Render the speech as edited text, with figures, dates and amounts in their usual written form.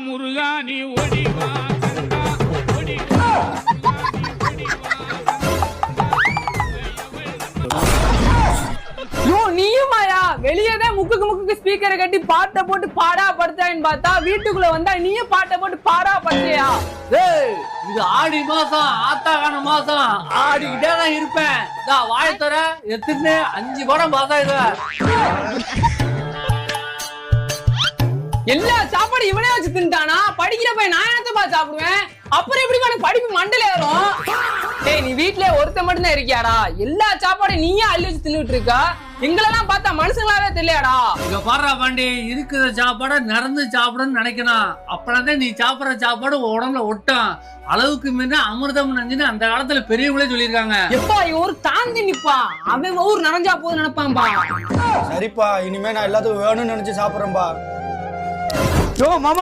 முருகா நீ ஓடிவா கந்தா ஓடிவா நீயுமாயா வெளியேதான் முக்குக்கு ஸ்பீக்கரை கட்டி பாட்டை போட்டு பாடா படுத்தான்னு பார்த்தா வீட்டுக்குள்ள வந்தா நீயும் பாட்டை போட்டு பாடா படுத்தியா? இது ஆடி மாசம் ஆத்தாகான மாசம் ஆடிக்கிட்டே தான் இருப்பேன். வாய் தர எத்தனை 5 படம் பாஸ் ஆயிடுவேன். எல்லா சாப்பாடு இவனே வச்சு தின்ட்டானா? படிக்கிற பையன் நான் என்னத்தப்பா சாப்பிடுவேன்? அப்புறம் எப்படி எனக்கு படிப்பு மண்டல ஏறும்? டேய் நீ வீட்ல ஒருத்த மட்டும் தான் இருக்கியாடா? எல்லா சாப்பாடும் நீயே அள்ளி வச்சு தின்னுட்டு இருக்கா? எங்களெல்லாம் பார்த்தா மனுஷங்களாவே தெரியலையாடா? இங்க பாடுறா பாண்டி, இருக்கிற சாப்பாட நிறந்து சாப்பிடணும்னு நினைக்கணும். அப்பதான் நீ சாப்பிடுற சாப்பாடு உடம்புல ஒட்டும். அளவுக்கு மீறி அமிர்தம் நஞ்சுன்னு அந்த காலத்துல பெரியவங்களே சொல்லியிருக்காங்க. எப்பா ஒரு தாண்டி நிப்பா, அவன் ஊர் நனைஞ்சா போதும் நினைப்பான்பா. சரிப்பா, இனிமே நான் எல்லாத்துக்கும் வேணும்னு நினைச்சு சாப்பிடுறேன்பா.